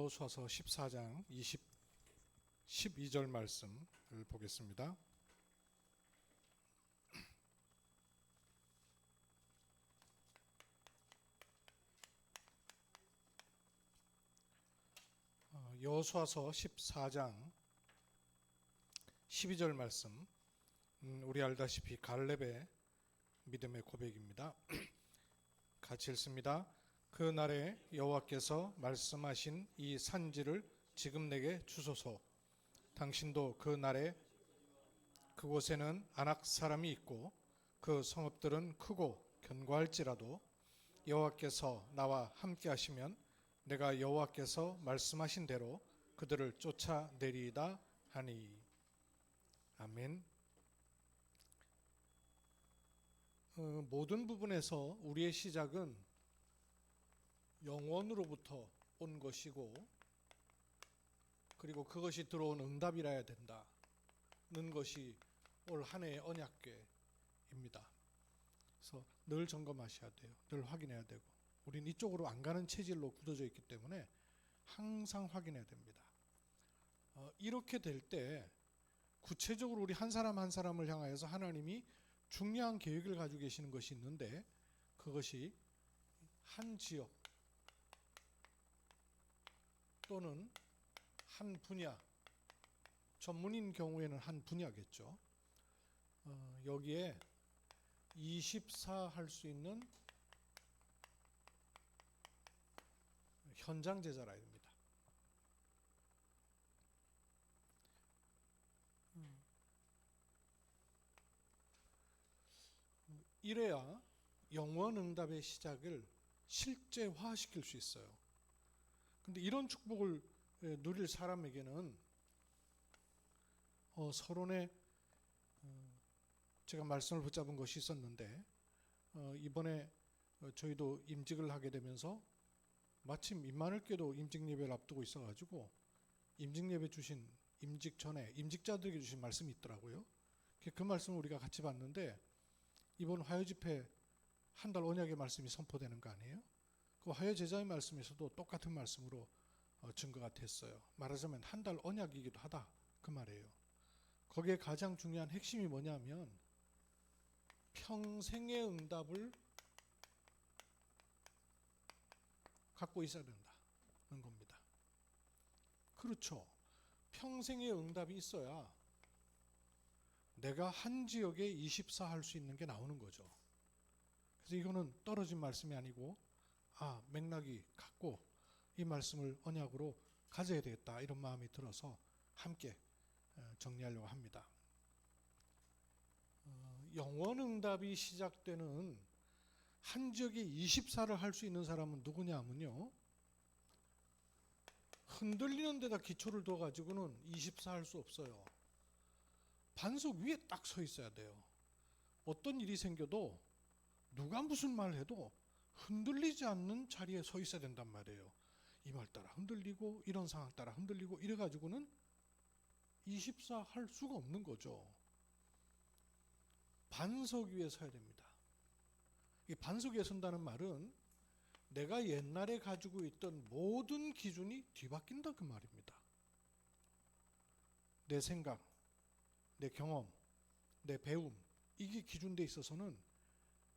여호수아서 14장 12절 말씀을 보겠습니다. 여호수아서 14장 12절 말씀, 우리 알다시피 갈렙의 믿음의 고백입니다. 같이 읽습니다. 그 날에 여호와께서 말씀하신 이 산지를 지금 내게 주소서. 당신도 그 날에 그곳에는 아낙 사람이 있고 그 성읍들은 크고 견고할지라도 여호와께서 나와 함께 하시면 내가 여호와께서 말씀하신 대로 그들을 쫓아내리이다 하니. 아멘. 모든 부분에서 우리의 시작은 영원으로부터 온 것이고, 그리고 그것이 들어온 응답이라야 된다는 것이 올 한 해의 언약궤입니다. 그래서 늘 점검하셔야 돼요. 늘 확인해야 되고, 우린 이쪽으로 안 가는 체질로 굳어져 있기 때문에 항상 확인해야 됩니다. 이렇게 될 때 구체적으로 우리 한 사람 한 사람을 향하여서 하나님이 중요한 계획을 가지고 계시는 것이 있는데, 그것이 한 지역 또는 한 분야, 전문인 경우에는 한 분야겠죠. 여기에 24 할 수 있는 현장 제자라 합니다. 이래야 영원 응답의 시작을 실제화시킬 수 있어요. 근데 이런 축복을 누릴 사람에게는 서론에 제가 말씀을 붙잡은 것이 있었는데, 이번에 저희도 임직을 하게 되면서 마침 임마누엘교도 임직 예배를 앞두고 있어가지고 임직 예배 주신 임직 전에 임직자들에게 주신 말씀이 있더라고요. 그 말씀을 우리가 같이 봤는데, 이번 화요 집회 한 달 언약의 말씀이 선포되는 거 아니에요? 그 화요 제자의 말씀에서도 똑같은 말씀으로 증거가 됐어요. 말하자면 한 달 언약이기도 하다, 그 말이에요. 거기에 가장 중요한 핵심이 뭐냐면 평생의 응답을 갖고 있어야 된다는 겁니다. 그렇죠. 평생의 응답이 있어야 내가 한 지역에 24 할 수 있는 게 나오는 거죠. 그래서 이거는 떨어진 말씀이 아니고, 맥락이 같고 이 말씀을 언약으로 가져야 되겠다, 이런 마음이 들어서 함께 정리하려고 합니다. 영원 응답이 시작되는 한 지역에 24를 할 수 있는 사람은 누구냐면요, 흔들리는 데다 기초를 둬가지고는 24 할 수 없어요. 반석 위에 딱 서 있어야 돼요. 어떤 일이 생겨도 누가 무슨 말을 해도 흔들리지 않는 자리에 서 있어야 된단 말이에요. 이 말 따라 흔들리고 이런 상황 따라 흔들리고 이래가지고는 24 할 수가 없는 거죠. 반석 위에 서야 됩니다. 이 반석 위에 선다는 말은 내가 옛날에 가지고 있던 모든 기준이 뒤바뀐다, 그 말입니다. 내 생각, 내 경험, 내 배움, 이게 기준돼 있어서는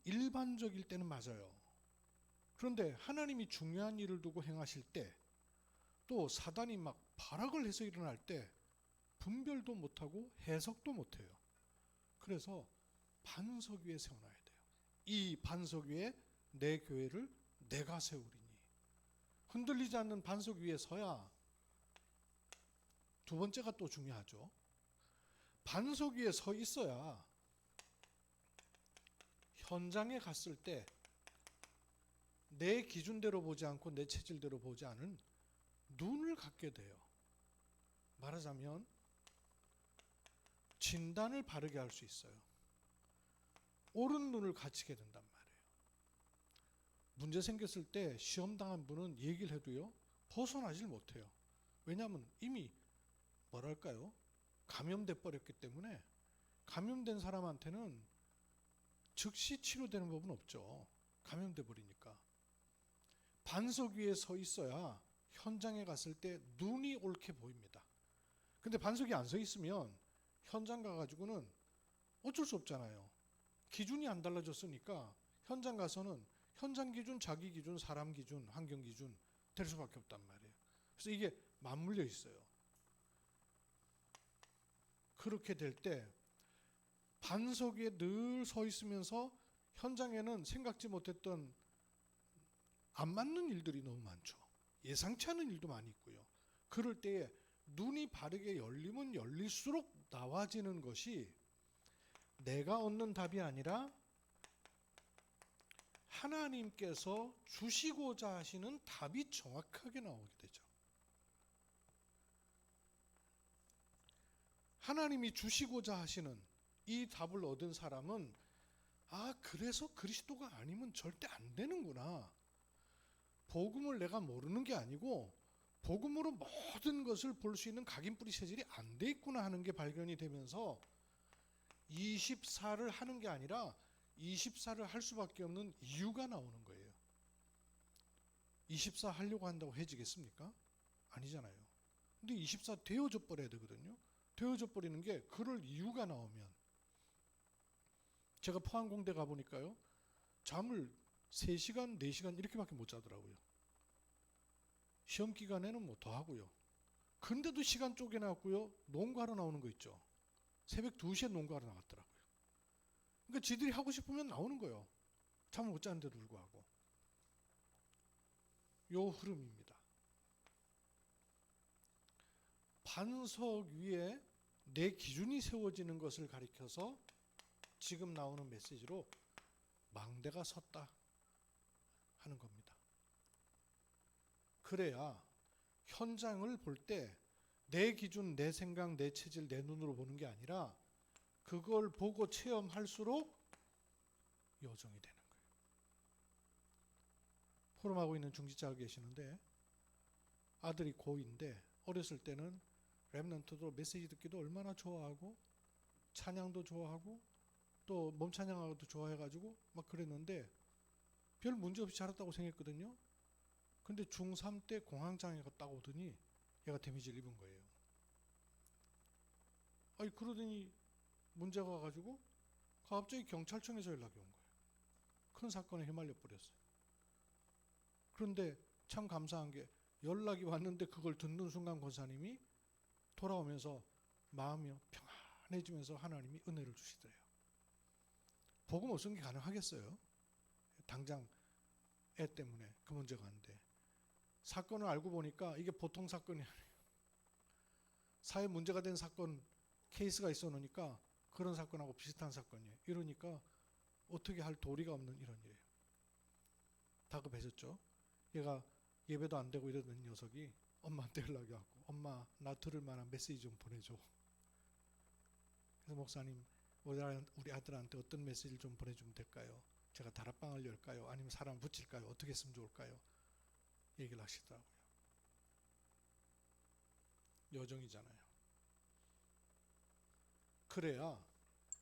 일반적일 때는 맞아요. 그런데 하나님이 중요한 일을 두고 행하실 때, 또 사단이 막 발악을 해서 일어날 때 분별도 못하고 해석도 못해요. 그래서 반석 위에 세워놔야 돼요. 이 반석 위에 내 교회를 내가 세우리니. 흔들리지 않는 반석 위에 서야, 두 번째가 또 중요하죠. 반석 위에 서 있어야 현장에 갔을 때 내 기준대로 보지 않고 내 체질대로 보지 않은 눈을 갖게 돼요. 말하자면 진단을 바르게 할 수 있어요. 옳은 눈을 갖추게 된단 말이에요. 문제 생겼을 때 시험 당한 분은 얘기를 해도요, 벗어나질 못해요. 왜냐하면 이미 감염돼 버렸기 때문에, 감염된 사람한테는 즉시 치료되는 법은 없죠. 감염돼 버리니까. 반석 위에 서 있어야 현장에 갔을 때 눈이 옳게 보입니다. 근데 반석이 안 서 있으면 현장 가가지고는 어쩔 수 없잖아요. 기준이 안 달라졌으니까 현장 가서는 현장 기준, 자기 기준, 사람 기준, 환경 기준 될 수밖에 없단 말이에요. 그래서 이게 맞물려 있어요. 그렇게 될 때 반석 위에 늘 서 있으면서 현장에는 생각지 못했던 안 맞는 일들이 너무 많죠. 예상치 않은 일도 많이 있고요. 그럴 때에 눈이 바르게 열리면 열릴수록 나와지는 것이 내가 얻는 답이 아니라 하나님께서 주시고자 하시는 답이 정확하게 나오게 되죠. 하나님이 주시고자 하시는 이 답을 얻은 사람은 그래서 그리스도가 아니면 절대 안 되는구나. 복음을 내가 모르는 게 아니고 복음으로 모든 것을 볼 수 있는 각인뿌리 체질이 안 돼 있구나 하는 게 발견이 되면서 24를 하는 게 아니라 24를 할 수밖에 없는 이유가 나오는 거예요. 24 하려고 한다고 해지겠습니까? 아니잖아요. 근데 24 되어져 버려야 되거든요. 되어져 버리는 게 그럴 이유가 나오면, 제가 포항공대 가보니까요, 잠을 3시간, 4시간 이렇게밖에 못 자더라고요. 시험 기간에는 뭐 더 하고요. 근데도 시간 쪼개놨고요. 농구하러 나오는 거 있죠. 새벽 2시에 농구하러 나갔더라고요. 그러니까 지들이 하고 싶으면 나오는 거예요. 잠을 못 자는데도 불구하고. 요 흐름입니다. 반석 위에 내 기준이 세워지는 것을 가리켜서 지금 나오는 메시지로 망대가 섰다 하는 겁니다. 그래야 현장을 볼 때 내 기준, 내 생각, 내 체질, 내 눈으로 보는 게 아니라 그걸 보고 체험할수록 여정이 되는 거예요. 포럼하고 있는 중직자가 계시는데 아들이 고2인데 어렸을 때는 랩넌트도 메시지 듣기도 얼마나 좋아하고 찬양도 좋아하고 또 몸찬양하고도 좋아해가지고 막 그랬는데 별 문제 없이 자랐다고 생각했거든요. 근데 중3 때 공황장애가 딱 오더니 얘가 데미지를 입은 거예요. 그러더니 문제가 와가지고 갑자기 경찰청에서 연락이 온 거예요. 큰 사건에 휘말려 버렸어요. 그런데 참 감사한 게 연락이 왔는데 그걸 듣는 순간 권사님이 돌아오면서 마음이 평안해지면서 하나님이 은혜를 주시더래요. 복음 없은 게 가능하겠어요? 당장 애 때문에 그 문제가 안 돼. 사건을 알고 보니까 이게 보통 사건이 아니에요. 사회 문제가 된 사건 케이스가 있어 놓으니까 그런 사건하고 비슷한 사건이에요. 이러니까 어떻게 할 도리가 없는 이런 일이에요. 다급해졌죠. 얘가 예배도 안 되고 이러던 녀석이 엄마한테 연락이 왔고, 엄마 나 들을 만한 메시지 좀 보내줘. 그래서 목사님 우리 아들한테 어떤 메시지를 좀 보내주면 될까요? 제가 다락방을 열까요? 아니면 사람 붙일까요? 어떻게 했으면 좋을까요? 얘기를 하시더라고요. 여정이잖아요. 그래야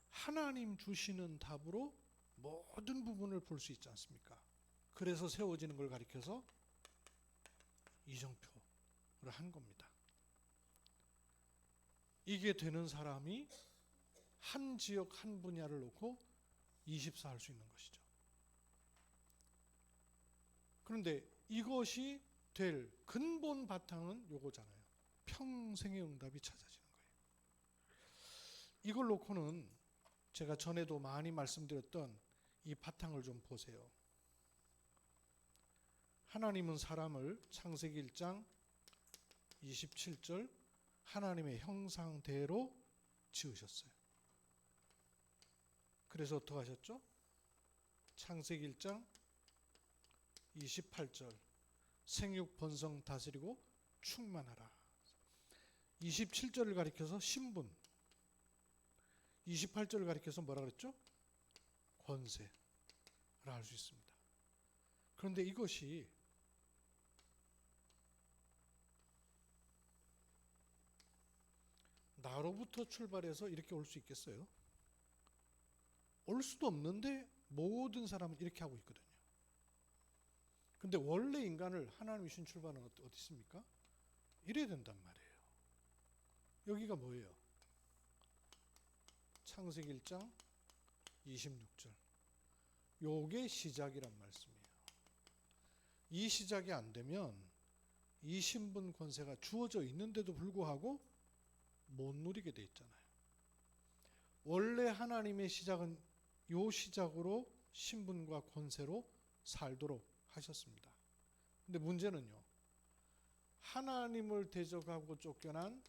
하나님 주시는 답으로 모든 부분을 볼 수 있지 않습니까? 그래서 세워지는 걸 가리켜서 이정표를 한 겁니다. 이게 되는 사람이 한 지역 한 분야를 놓고 24 할 수 있는 것이죠. 그런데 이것이 될 근본 바탕은 요거잖아요. 평생의 응답이 찾아지는 거예요. 이걸 놓고는 제가 전에도 많이 말씀드렸던 이 바탕을 좀 보세요. 하나님은 사람을 창세기 1장 27절 하나님의 형상대로 지으셨어요. 그래서 어떻게 하셨죠? 창세기 1장 28절 생육 번성 다스리고 충만하라. 27절을 가리켜서 신분, 28절을 가리켜서 뭐라 그랬죠? 권세를 알 수 있습니다. 그런데 이것이 나로부터 출발해서 이렇게 올 수 있겠어요? 올 수도 없는데 모든 사람은 이렇게 하고 있거든요. 근데 원래 인간을 하나님이 주신 출발은 어디 있습니까? 이래야 된단 말이에요. 여기가 뭐예요? 창세기 1장 26절. 요게 시작이란 말씀이에요. 이 시작이 안 되면 이 신분 권세가 주어져 있는데도 불구하고 못 누리게 돼 있잖아요. 원래 하나님의 시작은 요 시작으로 신분과 권세로 살도록 하셨습니다. 근데 문제는요, 하나님을 대적하고 쫓겨난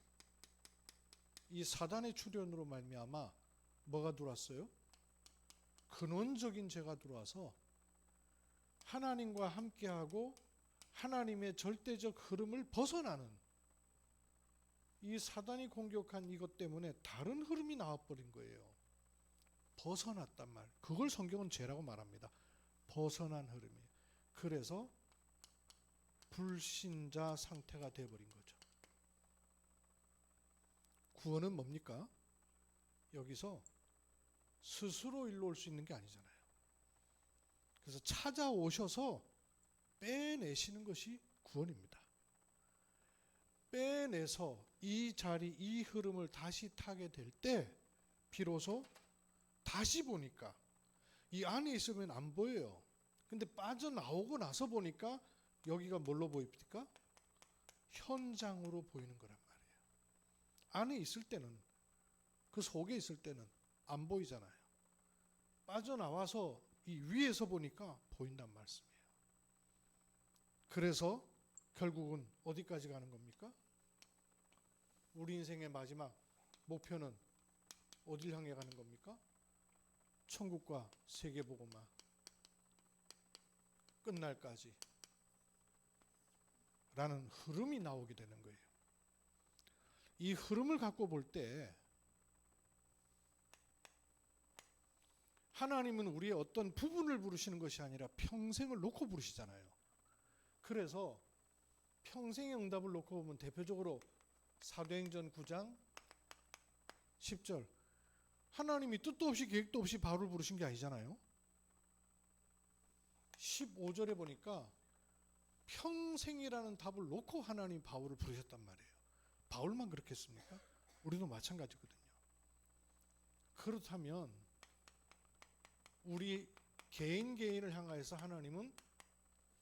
이 사단의 출현으로 말미암아 뭐가 들어왔어요? 근원적인 죄가 들어와서 하나님과 함께하고 하나님의 절대적 흐름을 벗어나는, 이 사단이 공격한 이것 때문에 다른 흐름이 나와버린 거예요. 벗어났단 말. 그걸 성경은 죄라고 말합니다. 벗어난 흐름이에요. 그래서 불신자 상태가 되어버린 거죠. 구원은 뭡니까? 여기서 스스로 일로 올 수 있는 게 아니잖아요. 그래서 찾아오셔서 빼내시는 것이 구원입니다. 빼내서 이 자리, 이 흐름을 다시 타게 될 때 비로소 다시 보니까 이 안에 있으면 안 보여요. 근데 빠져나오고 나서 보니까 여기가 뭘로 보입니까? 현장으로 보이는 거란 말이에요. 안에 있을 때는, 그 속에 있을 때는 안 보이잖아요. 빠져나와서 이 위에서 보니까 보인단 말씀이에요. 그래서 결국은 어디까지 가는 겁니까? 우리 인생의 마지막 목표는 어딜 향해 가는 겁니까? 천국과 세계복음화 끝날까지 라는 흐름이 나오게 되는 거예요. 이 흐름을 갖고 볼 때 하나님은 우리의 어떤 부분을 부르시는 것이 아니라 평생을 놓고 부르시잖아요. 그래서 평생의 응답을 놓고 보면 대표적으로 사도행전 9장 10절, 하나님이 뜻도 없이 계획도 없이 바울을 부르신 게 아니잖아요. 15절에 보니까 평생이라는 답을 놓고 하나님 바울을 부르셨단 말이에요. 바울만 그렇게 했습니까? 우리도 마찬가지거든요. 그렇다면 우리 개인을 향하여서 하나님은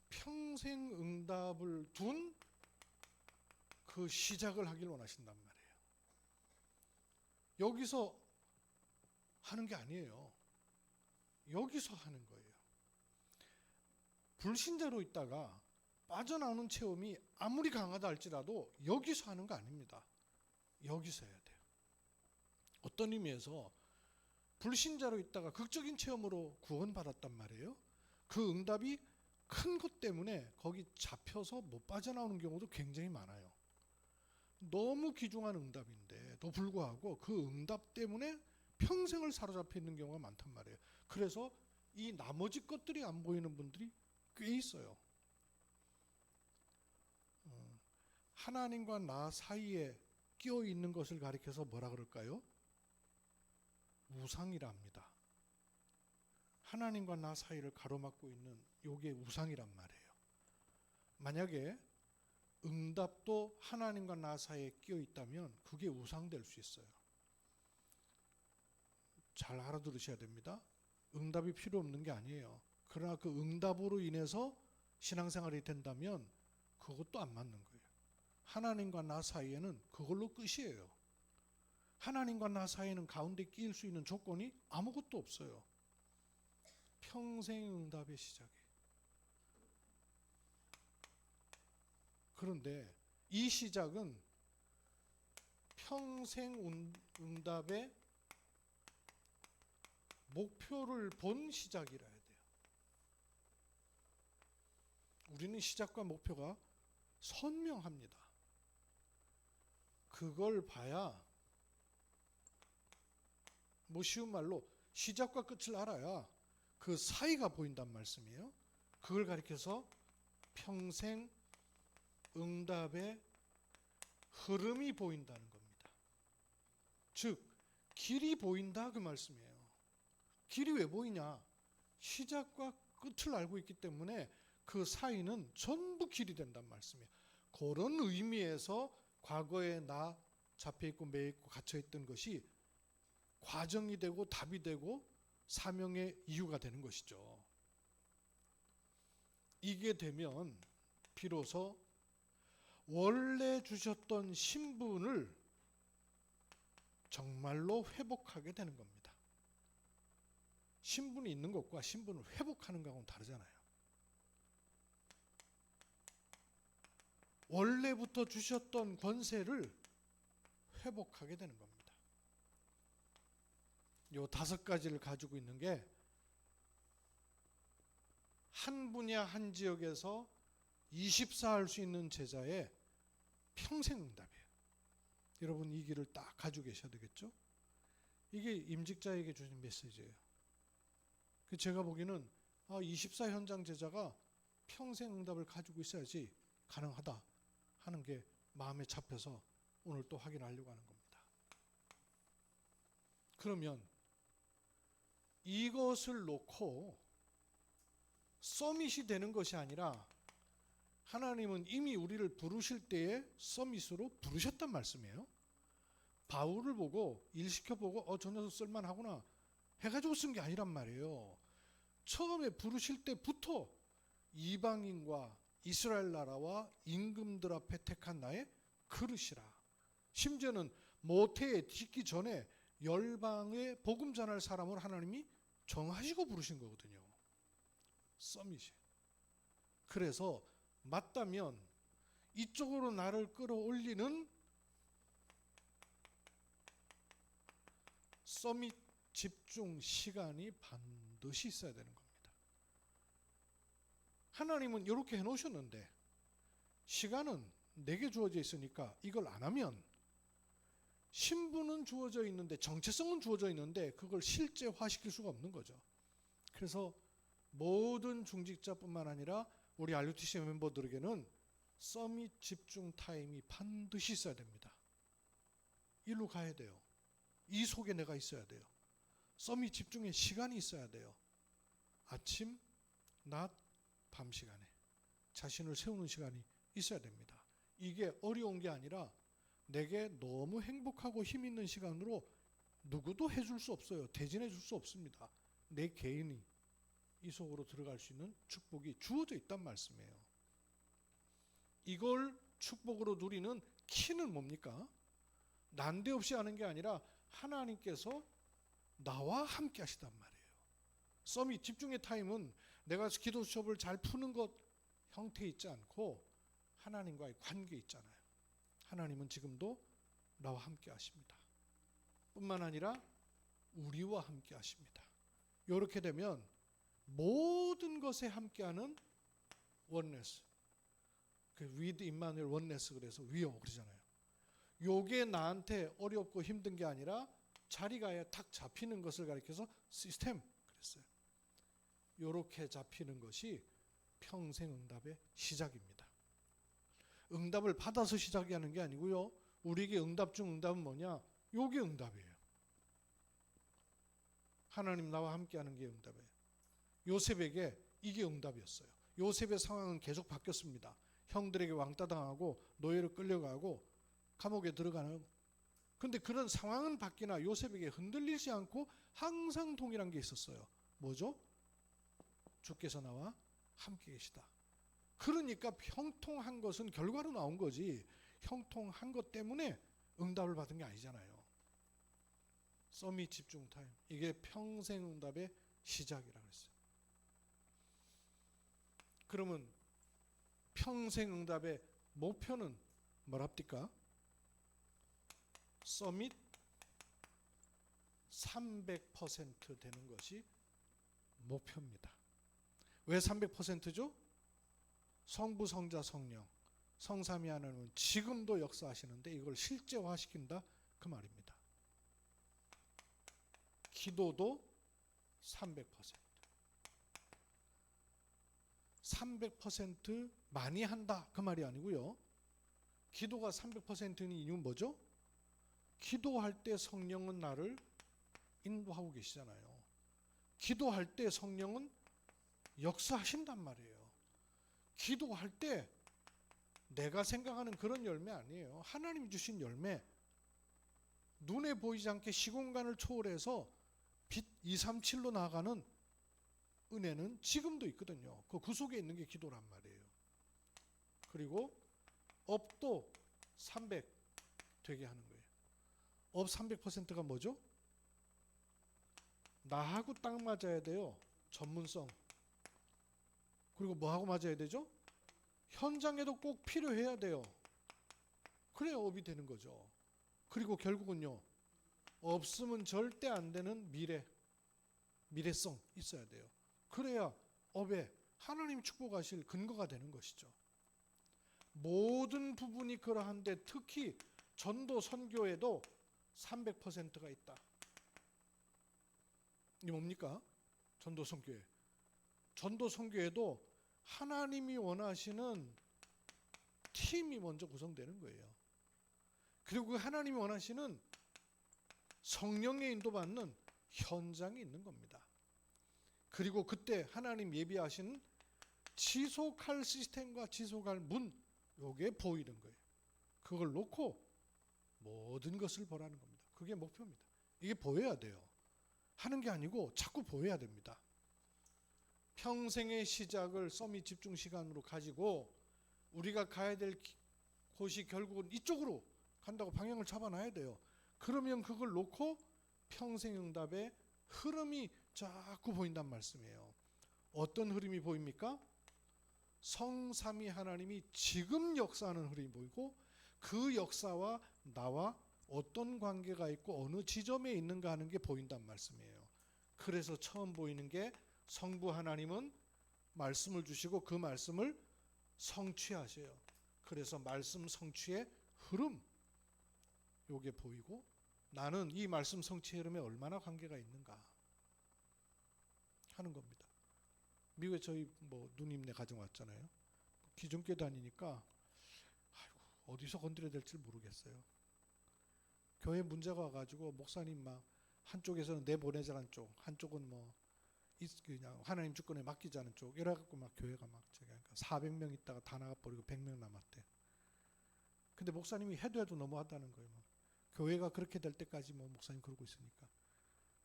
평생 응답을 둔 그 시작을 하길 원하신단 말이에요. 여기서 하는 게 아니에요. 여기서 하는 거예요. 불신자로 있다가 빠져나오는 체험이 아무리 강하다 할지라도 여기서 하는 거 아닙니다. 여기서 해야 돼요. 어떤 의미에서 불신자로 있다가 극적인 체험으로 구원받았단 말이에요. 그 응답이 큰 것 때문에 거기 잡혀서 못 빠져나오는 경우도 굉장히 많아요. 너무 귀중한 응답인데도 불구하고 그 응답 때문에 평생을 사로잡혀 있는 경우가 많단 말이에요. 그래서 이 나머지 것들이 안 보이는 분들이 꽤 있어요. 하나님과 나 사이에 끼어 있는 것을 가리켜서 뭐라 그럴까요? 우상이라 합니다. 하나님과 나 사이를 가로막고 있는 요게 우상이란 말이에요. 만약에 응답도 하나님과 나 사이에 끼어 있다면 그게 우상될 수 있어요. 잘 알아들으셔야 됩니다. 응답이 필요 없는 게 아니에요. 그러나 그 응답으로 인해서 신앙생활이 된다면 그것도 안 맞는 거예요. 하나님과 나 사이에는 그걸로 끝이에요. 하나님과 나 사이에는 가운데 끼일 수 있는 조건이 아무것도 없어요. 평생 응답의 시작이에요. 그런데 이 시작은 평생 응답의 목표를 본 시작이라 해야 돼요. 우리는 시작과 목표가 선명합니다. 그걸 봐야, 뭐 쉬운 말로 시작과 끝을 알아야 그 사이가 보인단 말씀이에요. 그걸 가리켜서 평생 응답의 흐름이 보인다는 겁니다. 즉 길이 보인다 그 말씀이에요. 길이 왜 보이냐? 시작과 끝을 알고 있기 때문에 그 사이는 전부 길이 된단 말씀이에요. 그런 의미에서 과거에 나 잡혀있고 매있고 갇혀있던 것이 과정이 되고 답이 되고 사명의 이유가 되는 것이죠. 이게 되면 비로소 원래 주셨던 신분을 정말로 회복하게 되는 겁니다. 신분이 있는 것과 신분을 회복하는 것하고는 다르잖아요. 원래부터 주셨던 권세를 회복하게 되는 겁니다. 요 5가지를 가지고 있는 게 한 분야 한 지역에서 24할 수 있는 제자의 평생 응답이에요. 여러분 이 길을 딱 가지고 계셔야 되겠죠? 이게 임직자에게 주신 메시지예요. 제가 보기에는 24 현장 제자가 평생 응답을 가지고 있어야지 가능하다 하는 게 마음에 잡혀서 오늘 또 확인하려고 하는 겁니다. 그러면 이것을 놓고 서밋이 되는 것이 아니라 하나님은 이미 우리를 부르실 때에 서밋으로 부르셨단 말씀이에요. 바울을 보고 일 시켜보고 저 녀석 쓸만하구나 해가지고 쓴 게 아니란 말이에요. 처음에 부르실 때부터 이방인과 이스라엘 나라와 임금들 앞에 택한 나의 그릇이라. 심지어는 모태에 짓기 전에 열방에 복음 전할 사람을 하나님이 정하시고 부르신 거거든요. 서밋이. 그래서 맞다면 이쪽으로 나를 끌어올리는 서밋 집중 시간이 반드시 있어야 되는 겁니다. 하나님은 이렇게 해놓으셨는데 시간은 내게 주어져 있으니까 이걸 안 하면 신분은 주어져 있는데 정체성은 주어져 있는데 그걸 실제화시킬 수가 없는 거죠. 그래서 모든 중직자뿐만 아니라 우리 RUTC 멤버들에게는 서밋 집중 타임이 반드시 있어야 됩니다. 일로 가야 돼요. 이 속에 내가 있어야 돼요. 서밋 집중의 시간이 있어야 돼요. 아침, 낮, 밤 시간에 자신을 세우는 시간이 있어야 됩니다. 이게 어려운 게 아니라 내게 너무 행복하고 힘 있는 시간으로 누구도 해줄 수 없어요. 대진해 줄 수 없습니다. 내 개인이 이 속으로 들어갈 수 있는 축복이 주어져 있단 말씀이에요. 이걸 축복으로 누리는 키는 뭡니까? 난데없이 하는 게 아니라 하나님께서 나와 함께 하시단 말이에요. 서밋 집중의 타임은 내가 기도 수업을 잘 푸는 것 형태에 있지 않고 하나님과의 관계에 있잖아요. 하나님은 지금도 나와 함께 하십니다. 뿐만 아니라 우리와 함께 하십니다. 이렇게 되면 모든 것에 함께하는 원네스, with 임마누엘 원네스 그래서 위어 그러잖아요. 요게 나한테 어렵고 힘든 게 아니라 자리가 탁 잡히는 것을 가리켜서 시스템 그랬어요. 요렇게 잡히는 것이 평생 응답의 시작입니다. 응답을 받아서 시작이 하는 게 아니고요. 우리에게 응답 중 응답은 뭐냐? 요게 응답이에요. 하나님 나와 함께하는 게 응답이에요. 요셉에게 이게 응답이었어요. 요셉의 상황은 계속 바뀌었습니다. 형들에게 왕따 당하고 노예로 끌려가고 감옥에 들어가는. 근데 그런 상황은 바뀌나 요셉에게 흔들리지 않고 항상 동일한 게 있었어요. 뭐죠? 주께서 나와 함께 계시다. 그러니까 형통한 것은 결과로 나온 거지 형통한 것 때문에 응답을 받은 게 아니잖아요. 서밋 집중 타임. 이게 평생 응답의 시작이라고 했어요. 그러면 평생 응답의 목표는 뭐랍니까? 서밋 300% 되는 것이 목표입니다. 왜 300%죠? 성부, 성자, 성령, 성삼위 하나님은 지금도 역사하시는데 이걸 실제화시킨다 그 말입니다. 기도도 300%. 300% 많이 한다 그 말이 아니고요. 기도가 300%인 이유는 뭐죠? 기도할 때 성령은 나를 인도하고 계시잖아요. 기도할 때 성령은 역사하신단 말이에요. 기도할 때 내가 생각하는 그런 열매 아니에요. 하나님이 주신 열매. 눈에 보이지 않게 시공간을 초월해서 빛 237로 나아가는 은혜는 지금도 있거든요. 그 구속에 있는 게 기도란 말이에요. 그리고 업도 300 되게 하는 거예요. 업 300%가 뭐죠? 나하고 딱 맞아야 돼요. 전문성. 그리고 뭐하고 맞아야 되죠? 현장에도 꼭 필요해야 돼요. 그래야 업이 되는 거죠. 그리고 결국은요, 없으면 절대 안 되는 미래성 있어야 돼요. 그래야 업에 하나님 축복하실 근거가 되는 것이죠. 모든 부분이 그러한데 특히 전도 선교에도 300%가 있다. 이게 뭡니까? 전도 선교회. 전도 선교회도 하나님이 원하시는 팀이 먼저 구성되는 거예요. 그리고 그 하나님이 원하시는 성령의 인도받는 현장이 있는 겁니다. 그리고 그때 하나님 예비하신 지속할 시스템과 지속할 문, 요게 보이는 거예요. 그걸 놓고 모든 것을 보라는 겁니다. 그게 목표입니다. 이게 보여야 돼요. 하는 게 아니고 자꾸 보여야 됩니다. 평생의 시작을 서밋 집중 시간으로 가지고 우리가 가야 될 곳이 결국은 이쪽으로 간다고 방향을 잡아놔야 돼요. 그러면 그걸 놓고 평생응답의 흐름이 자꾸 보인단 말씀이에요. 어떤 흐름이 보입니까? 성삼위 하나님이 지금 역사하는 흐름이 보이고 그 역사와 나와 어떤 관계가 있고 어느 지점에 있는가 하는 게 보인단 말씀이에요. 그래서 처음 보이는 게 성부 하나님은 말씀을 주시고 그 말씀을 성취하셔요. 그래서 말씀 성취의 흐름, 요게 보이고 나는 이 말씀 성취의 흐름에 얼마나 관계가 있는가 하는 겁니다. 미국에 저희 누님네 가정 왔잖아요. 기존교 다니니까 어디서 건드려야 될지 모르겠어요. 교회 문제가 와가지고 목사님 막 한쪽에서는 내보내자는 쪽, 한쪽은 그냥 하나님 주권에 맡기자는 쪽, 이래갖고 막 교회가 막 제가 400명 있다가 다 나가버리고 100명 남았대. 근데 목사님이 해도 너무하다는 거예요. 교회가 그렇게 될 때까지 목사님 그러고 있으니까.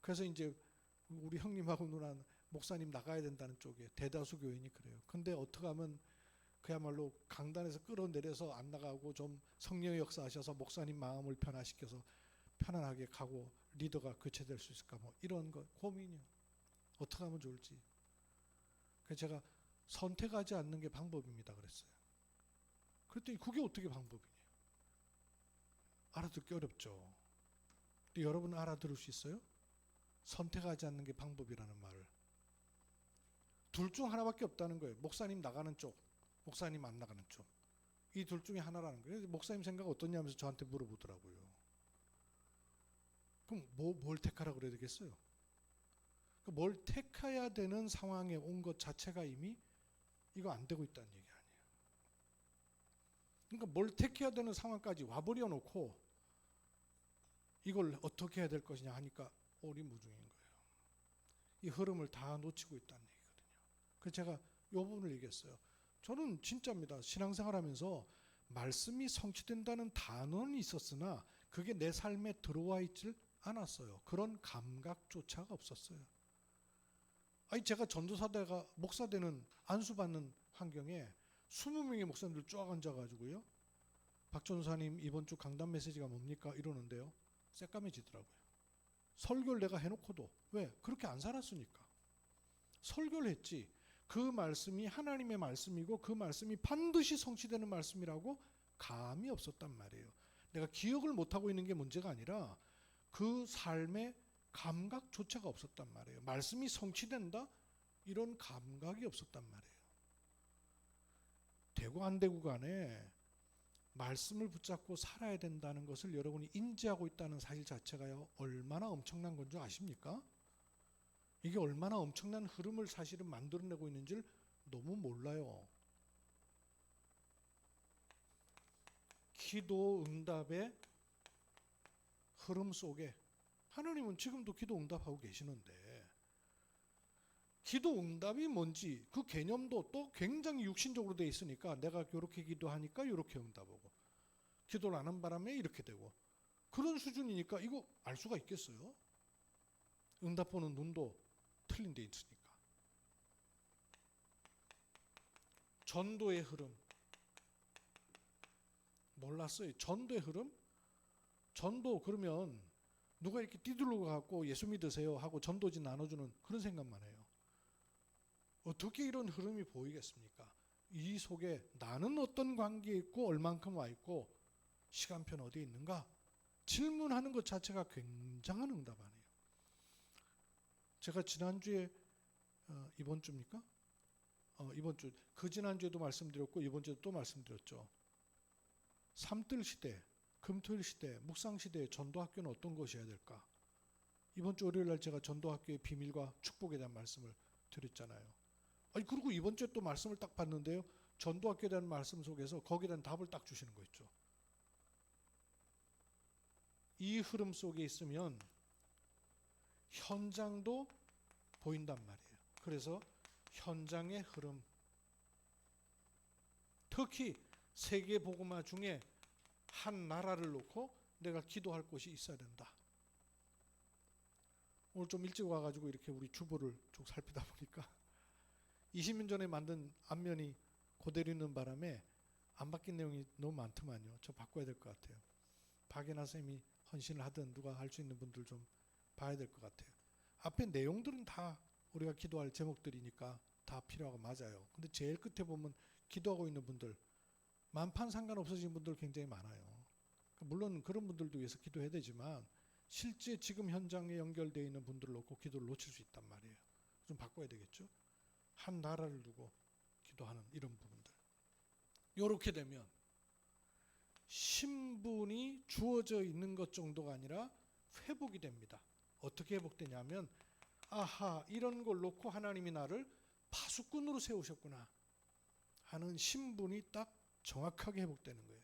그래서 이제 우리 형님하고 누나 목사님 나가야 된다는 쪽에 대다수 교인이 그래요. 근데 어떻게 하면 그야말로 강단에서 끌어내려서 안 나가고 좀 성령의 역사하셔서 목사님 마음을 변화시켜서 편안하게 가고 리더가 교체될 수 있을까 이런 거 고민이요. 어떻게 하면 좋을지. 그래서 제가 선택하지 않는 게 방법입니다 그랬어요. 그랬더니 그게 어떻게 방법이냐. 알아듣기 어렵죠. 근데 여러분 알아들을 수 있어요? 선택하지 않는 게 방법이라는 말을. 둘 중 하나밖에 없다는 거예요. 목사님 나가는 쪽, 목사님 안 나가는 쪽. 이 둘 중에 하나라는 거예요. 목사님 생각 어떠냐면서 저한테 물어보더라고요. 그럼 뭘 택하라고 그래야 되겠어요? 뭘 택해야 되는 상황에 온 것 자체가 이미 이거 안 되고 있다는 얘기 아니에요. 그러니까 뭘 택해야 되는 상황까지 와버려 놓고 이걸 어떻게 해야 될 것이냐 하니까 오리무중인 거예요. 이 흐름을 다 놓치고 있다는 얘기거든요. 그래서 제가 이 부분을 얘기했어요. 저는 진짜입니다. 신앙생활하면서 말씀이 성취된다는 단어는 있었으나 그게 내 삶에 들어와 있질 않았어요. 그런 감각조차가 없었어요. 제가 전도사대가 목사 되는 안수받는 환경에 20명의 목사님들 쫙 앉아가지고요. 박 전사님 이번 주 강단 메시지가 뭡니까? 이러는데요. 새까매지더라고요. 설교를 내가 해놓고도. 왜? 그렇게 안 살았으니까. 설교를 했지. 그 말씀이 하나님의 말씀이고 그 말씀이 반드시 성취되는 말씀이라고 감이 없었단 말이에요. 내가 기억을 못하고 있는 게 문제가 아니라 그 삶의 감각조차가 없었단 말이에요. 말씀이 성취된다? 이런 감각이 없었단 말이에요. 되고 안 되고 간에 말씀을 붙잡고 살아야 된다는 것을 여러분이 인지하고 있다는 사실 자체가요, 얼마나 엄청난 건 줄 아십니까? 이게 얼마나 엄청난 흐름을 사실은 만들어내고 있는지를 너무 몰라요. 기도 응답의 흐름 속에 하나님은 지금도 기도 응답하고 계시는데 기도 응답이 뭔지 그 개념도 또 굉장히 육신적으로 돼 있으니까 내가 이렇게 기도하니까 이렇게 응답하고 기도를 안 한 바람에 이렇게 되고 그런 수준이니까 이거 알 수가 있겠어요? 응답 보는 눈도 틀린 데 있으니까. 전도의 흐름 몰랐어요. 전도의 흐름? 전도 그러면 누가 이렇게 뛰들러 갖고 예수 믿으세요 하고 전도지 나눠주는 그런 생각만 해요. 어떻게 이런 흐름이 보이겠습니까? 이 속에 나는 어떤 관계에 있고 얼만큼 와 있고 시간표는 어디에 있는가? 질문하는 것 자체가 굉장한 응답 아니에요. 제가 지난주에 이번 주입니까? 이번 주 그 지난주에도 말씀드렸고 이번 주에도 또 말씀드렸죠. 삼뜰 시대, 금토일 시대, 묵상 시대의 전도학교는 어떤 것이어야 될까? 이번 주 월요일 날 제가 전도학교의 비밀과 축복에 대한 말씀을 드렸잖아요. 아니 그리고 이번 주에 또 말씀을 딱 봤는데요. 전도학교에 대한 말씀 속에서 거기에 대한 답을 딱 주시는 거 있죠. 이 흐름 속에 있으면 현장도 보인단 말이에요. 그래서 현장의 흐름, 특히 세계 복음화 중에 한 나라를 놓고 내가 기도할 곳이 있어야 된다. 오늘 좀 일찍 와가지고 이렇게 우리 주보를 쭉 살피다 보니까 20년 전에 만든 안면이 그대로 있는 바람에 안 바뀐 내용이 너무 많더만요. 저 바꿔야 될 것 같아요. 박예나 쌤이 헌신을 하든 누가 할 수 있는 분들 좀 봐야 될 것 같아요. 앞에 내용들은 다 우리가 기도할 제목들이니까 다 필요하고 맞아요. 근데 제일 끝에 보면 기도하고 있는 분들 만판 상관없어진 분들 굉장히 많아요. 물론 그런 분들도 위해서 기도해야 되지만 실제 지금 현장에 연결되어 있는 분들을 놓고 기도를 놓칠 수 있단 말이에요. 좀 바꿔야 되겠죠. 한 나라를 두고 기도하는 이런 부분들. 이렇게 되면 신분이 주어져 있는 것 정도가 아니라 회복이 됩니다. 어떻게 회복되냐면 아하 이런 걸 놓고 하나님이 나를 파수꾼으로 세우셨구나 하는 신분이 딱 정확하게 회복되는 거예요.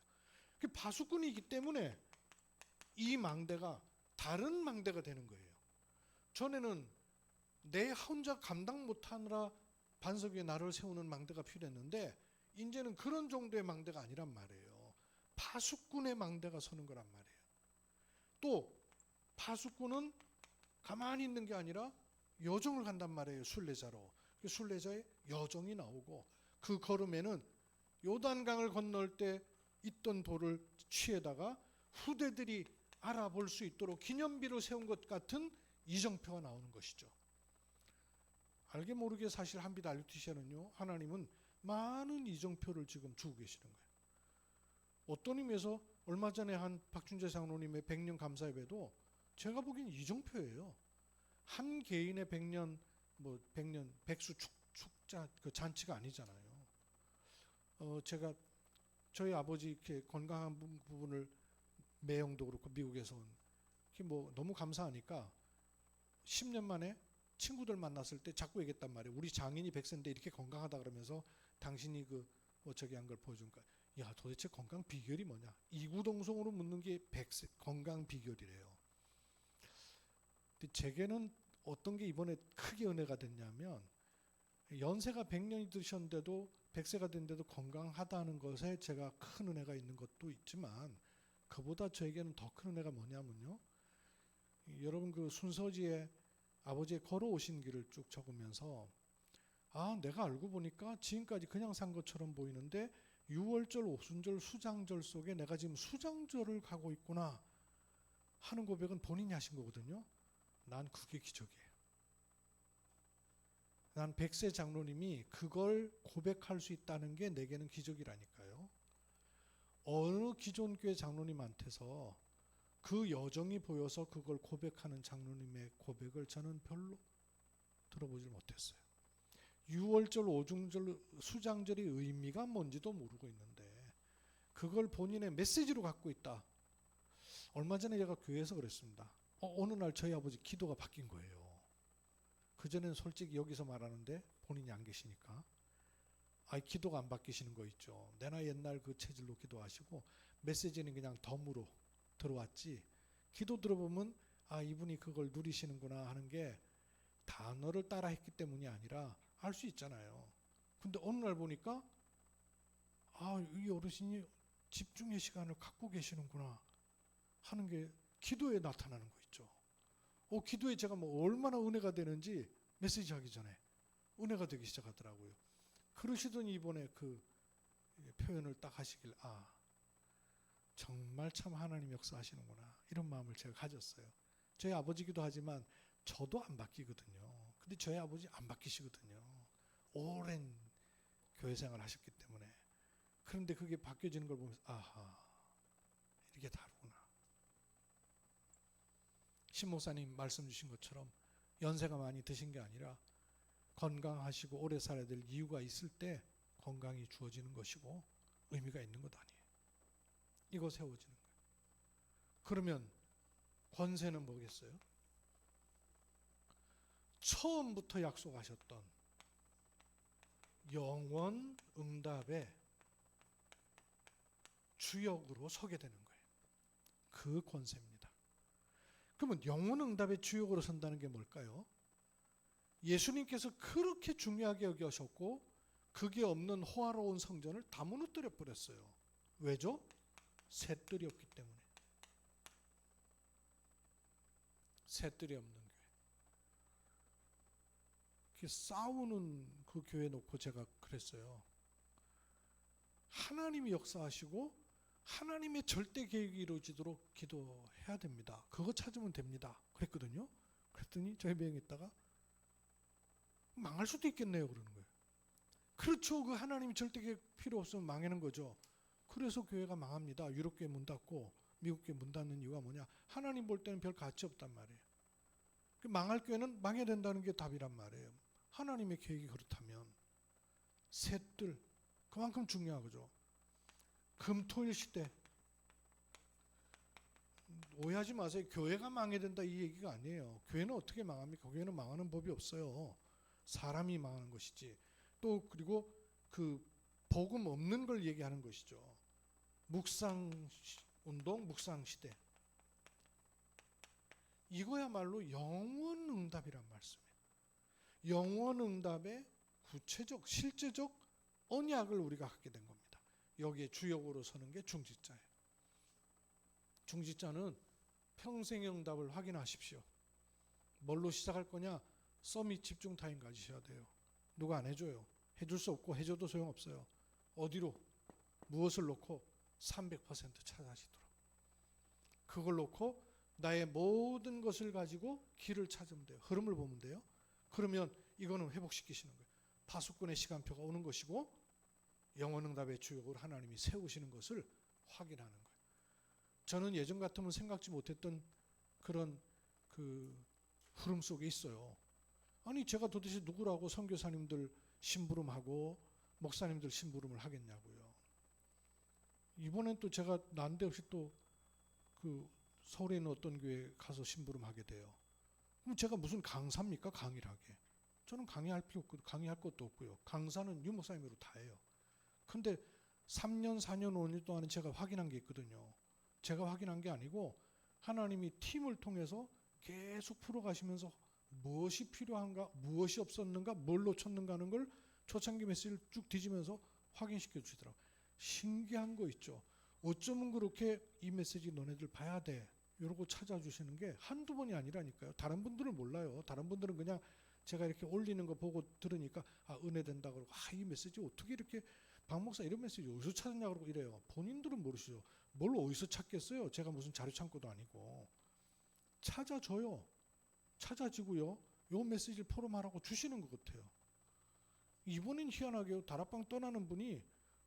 그 파수꾼이기 때문에 이 망대가 다른 망대가 되는 거예요. 전에는 내 혼자 감당 못하느라 반석 위에 나를 세우는 망대가 필요했는데 이제는 그런 정도의 망대가 아니란 말이에요. 파수꾼의 망대가 서는 거란 말이에요. 또 파수꾼은 가만히 있는 게 아니라 여정을 간단 말이에요. 순례자로. 순례자의 여정이 나오고 그 걸음에는 요단강을 건널 때 있던 돌을 취해다가 후대들이 알아볼 수 있도록 기념비로 세운 것 같은 이정표가 나오는 것이죠. 알게 모르게 사실 한빛 알루티시아는요, 하나님은 많은 이정표를 지금 주고 계시는 거예요. 어떤 의미에서 얼마 전에 한 박준재 장로님의 100년 감사예배도 제가 보기엔 이정표예요. 한 개인의 100년 뭐 100년 백수 축자 그 잔치가 아니잖아요. 제가 저희 아버지 이렇게 건강한 부분을 매형도 그렇고 미국에서 온 뭐 너무 감사하니까 10년 만에 친구들 만났을 때 자꾸 얘기했단 말이에요. 우리 장인이 100세인데 이렇게 건강하다 그러면서 당신이 그 뭐 저기 한 걸 보여주니까 야 도대체 건강 비결이 뭐냐? 이구동성으로 묻는 게 100세 건강 비결이래요. 근데 제게는 어떤 게 이번에 크게 은혜가 됐냐면 연세가 100년이 드셨는데도 100세가 됐는데도 건강하다는 것에 제가 큰 은혜가 있는 것도 있지만 그보다 저에게는 더 큰 은혜가 뭐냐면요. 여러분 그 순서지에 아버지의 걸어오신 길을 쭉 적으면서 아 내가 알고 보니까 지금까지 그냥 산 것처럼 보이는데 6월절, 오순절, 수장절 속에 내가 지금 수장절을 가고 있구나 하는 고백은 본인이 하신 거거든요. 난 그게 기적이에요. 난 100세 장로님이 그걸 고백할 수 있다는 게 내게는 기적이라니까요. 어느 기존 교회 장로님한테서 그 여정이 보여서 그걸 고백하는 장로님의 고백을 저는 별로 들어보질 못했어요. 6월절, 오중절, 수장절의 의미가 뭔지도 모르고 있는데 그걸 본인의 메시지로 갖고 있다. 얼마 전에 제가 교회에서 그랬습니다. 어느 날 저희 아버지 기도가 바뀐 거예요. 그전에는 솔직히 여기서 말하는데 본인이 안 계시니까 기도가 안 바뀌시는 거 있죠. 내나 옛날 그 체질로 기도하시고 메시지는 그냥 덤으로 들어왔지 기도 들어보면 이분이 그걸 누리시는구나 하는 게 단어를 따라 했기 때문이 아니라 알 수 있잖아요. 근데 어느 날 보니까 이 어르신이 집중의 시간을 갖고 계시는구나 하는 게 기도에 나타나는 거 있죠. 기도에 제가 뭐 얼마나 은혜가 되는지 메시지 하기 전에 은혜가 되기 시작하더라고요. 그러시더니 이번에 그 표현을 딱 하시길 정말 참 하나님 역사하시는구나 이런 마음을 제가 가졌어요. 저희 아버지기도 하지만 저도 안 바뀌거든요. 근데 저희 아버지 안 바뀌시거든요. 오랜 교회 생활 하셨기 때문에. 그런데 그게 바뀌어지는 걸 보면서 이렇게 다르구나. 신 목사님 말씀 주신 것처럼 연세가 많이 드신 게 아니라 건강하시고 오래 살아야 될 이유가 있을 때 건강이 주어지는 것이고 의미가 있는 것 아니에요. 이거 세워지는 거예요. 그러면 권세는 뭐겠어요? 처음부터 약속하셨던 영원 응답의 주역으로 서게 되는 거예요. 그 권세입니다. 그러면 영원 응답의 주역으로 선다는 게 뭘까요? 예수님께서 그렇게 중요하게 여기셨고 그게 없는 호화로운 성전을 다 무너뜨려 버렸어요. 왜죠? 셋들이 없기 때문에. 셋들이 없는 교회. 싸우는 그 교회 놓고 제가 그랬어요. 하나님이 역사하시고 하나님의 절대 계획이 이루어지도록 기도해야 됩니다. 그거 찾으면 됩니다. 그랬거든요. 그랬더니 저희 명이 있다가 망할 수도 있겠네요 그러는 거예요. 그렇죠. 그 하나님이 절대 계획 필요 없으면 망하는 거죠. 그래서 교회가 망합니다. 유럽교회 문 닫고 미국교회 문 닫는 이유가 뭐냐? 하나님 볼 때는 별 가치 없단 말이에요. 망할 교회는 망해야 된다는 게 답이란 말이에요. 하나님의 계획이 그렇다면 셋들 그만큼 중요한 거죠. 금토일 시대 오해하지 마세요. 교회가 망해야 된다 이 얘기가 아니에요. 교회는 어떻게 망합니까? 교회는 망하는 법이 없어요. 사람이 망하는 것이지. 또 그리고 그 복음 없는 걸 얘기하는 것이죠. 묵상 운동, 묵상 시대. 이거야말로 영원 응답이란 말씀이에요. 영원 응답의 구체적, 실제적 언약을 우리가 갖게 된 겁니다. 여기에 주역으로 서는 게 중직자예요. 중직자는 평생의 응답을 확인하십시오. 뭘로 시작할 거냐? 서밋 집중 타임 가지셔야 돼요. 누가 안 해줘요. 해줄 수 없고 해줘도 소용없어요. 어디로? 무엇을 놓고? 300% 찾아지도록. 그걸 놓고 나의 모든 것을 가지고 길을 찾으면 돼요. 흐름을 보면 돼요. 그러면 이거는 회복시키시는 거예요. 파수꾼의 시간표가 오는 것이고 영원 응답의 주역으로 하나님이 세우시는 것을 확인하는 거예요. 저는 예전 같으면 생각지 못했던 그런 그 흐름 속에 있어요. 아니 제가 도대체 누구라고 선교사님들 심부름하고 목사님들 심부름을 하겠냐고요. 이번엔 또 제가 난데없이 또 그 서울에 있는 어떤 교회에 가서 심부름하게 돼요. 그럼 제가 무슨 강사입니까? 강의를 하게. 저는 강의할 필요 없고 강의할 것도 없고요. 강사는 유 목사님으로 다 해요. 근데 3년, 4년, 5년 동안 제가 확인한 게 있거든요. 제가 확인한 게 아니고 하나님이 팀을 통해서 계속 풀어가시면서 무엇이 필요한가, 무엇이 없었는가, 뭘 놓쳤는가 하는 걸 초창기 메시지를 쭉 뒤지면서 확인시켜 주시더라고요. 신기한 거 있죠. 어쩌면 그렇게 이 메시지 너네들 봐야 돼. 이러고 찾아주시는 게 한두 번이 아니라니까요. 다른 분들은 몰라요. 다른 분들은 그냥 제가 이렇게 올리는 거 보고 들으니까 은혜 된다 그러고 이 메시지 어떻게 이렇게 박 목사 이런 메시지 어디서 찾았냐 그러고 이래요. 본인들은 모르시죠. 뭘 어디서 찾겠어요. 제가 무슨 자료 창고도 아니고. 찾아줘요. 찾아지고요. 요 메시지를 포럼하라고 주시는 것 같아요. 이번엔 희한하게 다락방 떠나는 분이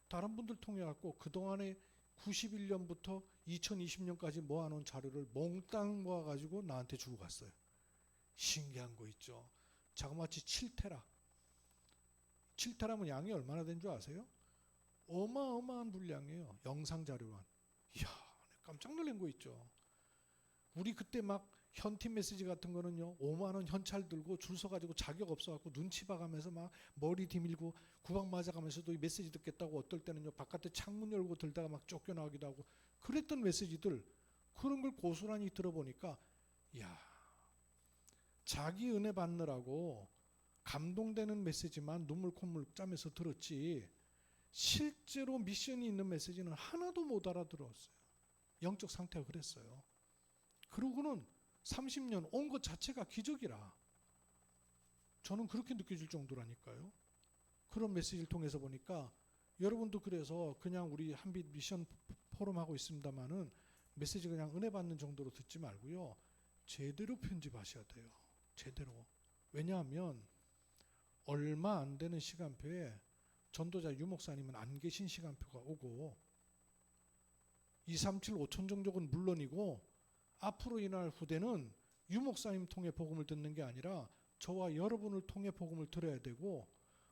다른 분들 통해 갖고 그동안에 91년부터 2020년까지 모아놓은 자료를 몽땅 모아가지고 나한테 주고 갔어요. 신기한 거 있죠. 자그마치 7테라. 7테라면 양이 얼마나 된 줄 아세요? 어마어마한 분량이에요. 영상 자료만. 이야, 깜짝 놀란 거 있죠. 우리 그때 막 현팀 메시지 같은 거는요 5만 원 현찰 들고 줄 서가지고 자격 없어갖고 눈치 봐가면서 막 머리 디밀고 구박 맞아가면서도 이 메시지 듣겠다고 어떨 때는요 바깥에 창문 열고 들다가 막 쫓겨나기도 하고 그랬던 메시지들 그런 걸 고스란히 들어보니까 이야 자기 은혜 받느라고 감동되는 메시지만 눈물 콧물 짜면서 들었지 실제로 미션이 있는 메시지는 하나도 못 알아들었어요. 영적 상태가 그랬어요. 그러고는 30년 온 것 자체가 기적이라. 저는 그렇게 느껴질 정도라니까요. 그런 메시지를 통해서 보니까 여러분도 그래서 그냥 우리 한빛 미션 포럼 하고 있습니다만은 메시지 그냥 은혜 받는 정도로 듣지 말고요. 제대로 편집하셔야 돼요. 제대로. 왜냐하면 얼마 안 되는 시간표에 전도자 유목사님은 안 계신 시간표가 오고 237 5천 종족은 물론이고 앞으로 일어날 후대는 유목사님 통해 복음을 듣는 게 아니라 저와 여러분을 통해 복음을 들어야 되고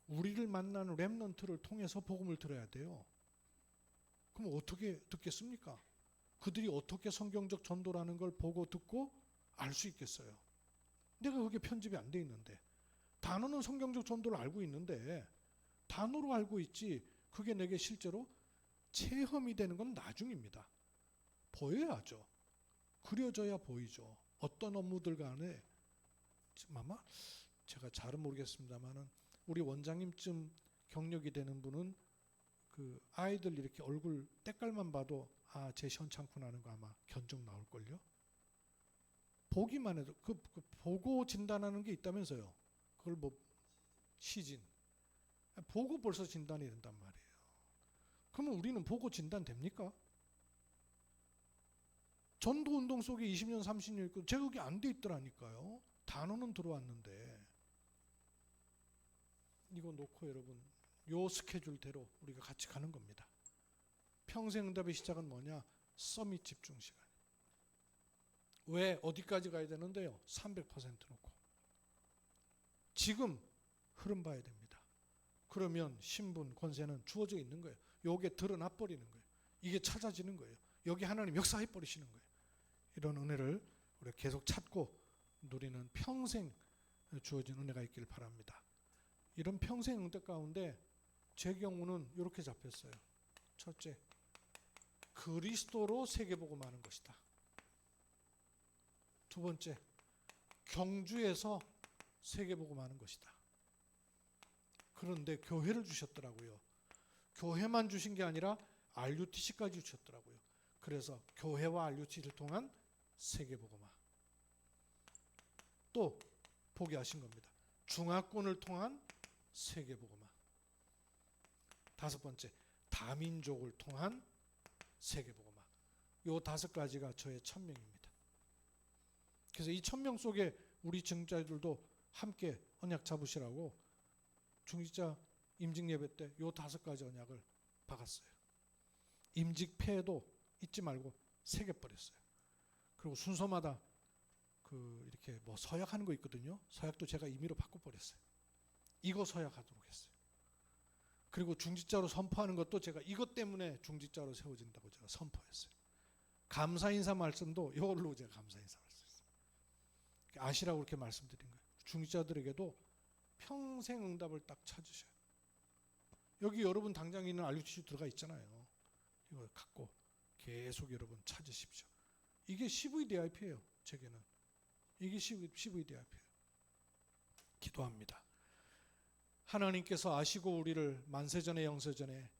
우리를 만나는 렘넌트를 통해서 복음을 들어야 돼요. 그럼 어떻게 듣겠습니까? 그들이 어떻게 성경적 전도라는 걸 보고 듣고 알 수 있겠어요? 내가 그게 편집이 안 돼 있는데 단어는 성경적 전도를 알고 있는데 단어로 알고 있지 그게 내게 실제로 체험이 되는 건 나중입니다. 보여야죠. 그려져야 보이죠. 어떤 업무들 간에 아마 제가 잘은 모르겠습니다만은 우리 원장님쯤 경력이 되는 분은 그 아이들 이렇게 얼굴 때깔만 봐도 아, 쟤 현창구나 하는 거 아마 견적 나올걸요. 보기만 해도 그 보고 진단하는 게 있다면서요. 그걸 뭐 시진 보고 벌써 진단이 된단 말이에요. 그러면 우리는 보고 진단 됩니까? 전도운동 속에 20년 30년 있고 제가 그게 안 돼 있더라니까요. 단어는 들어왔는데 이거 놓고 여러분 요 스케줄대로 우리가 같이 가는 겁니다. 평생응답의 시작은 뭐냐? 서밋 집중 시간. 왜? 어디까지 가야 되는데요? 300% 놓고 지금 흐름 봐야 됩니다. 그러면 신분, 권세는 주어져 있는 거예요. 요게 드러나 버리는 거예요. 이게 찾아지는 거예요. 여기 하나님 역사해 버리시는 거예요. 이런 은혜를 우리가 계속 찾고 누리는 평생 주어진 은혜가 있길 바랍니다. 이런 평생 응답 가운데 제 경우는 이렇게 잡혔어요. 첫째, 그리스도로 세계복음하는 것이다. 두 번째, 경주에서 세계복음하는 것이다. 그런데 교회를 주셨더라고요. 교회만 주신 게 아니라 RUTC까지 주셨더라고요. 그래서 교회와 RUTC를 통한 세계복음화. 또 보게 하신 겁니다. 중화권을 통한 세계복음화. 다섯 번째, 다민족을 통한 세계복음화. 요 다섯 가지가 저의 천명입니다. 그래서 이 천명 속에 우리 증자들도 함께 언약 잡으시라고 중직자 임직 예배 때 요 다섯 가지 언약을 박았어요. 임직패도 잊지 말고 새겨버렸어요. 그리고 순서마다 그 이렇게 뭐 서약하는 거 있거든요. 서약도 제가 임의로 바꿔버렸어요. 이거 서약하도록 했어요. 그리고 중직자로 선포하는 것도 제가 이것 때문에 중직자로 세워진다고 제가 선포했어요. 감사 인사 말씀도 이걸로 제가 감사 인사 말씀했어요. 아시라고 그렇게 말씀드린 거예요. 중직자들에게도 평생 응답을 딱 찾으셔요. 여기 여러분 당장 있는 RUTC 들어가 있잖아요. 이걸 갖고 계속 여러분 찾으십시오. 이게 CVDIP예요. 제게는. 이게 CVDIP예요. 기도합니다. 하나님께서 아시고 우리를 만세전에 영세전에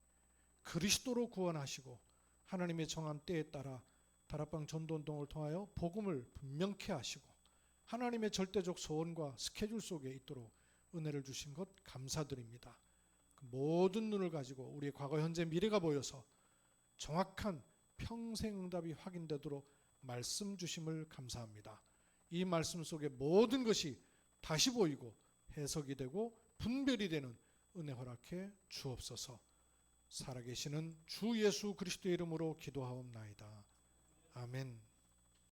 그리스도로 구원하시고 하나님의 정한 때에 따라 다락방 전도운동을 통하여 복음을 분명케 하시고 하나님의 절대적 소원과 스케줄 속에 있도록 은혜를 주신 것 감사드립니다. 그 모든 눈을 가지고 우리의 과거, 현재, 미래가 보여서 정확한 평생 응답이 확인되도록 말씀 주심을 감사합니다. 이 말씀 속에 모든 것이 다시 보이고 해석이 되고 분별이 되는 은혜 허락해 주옵소서. 살아계시는 주 예수 그리스도의 이름으로 기도하옵나이다. 아멘.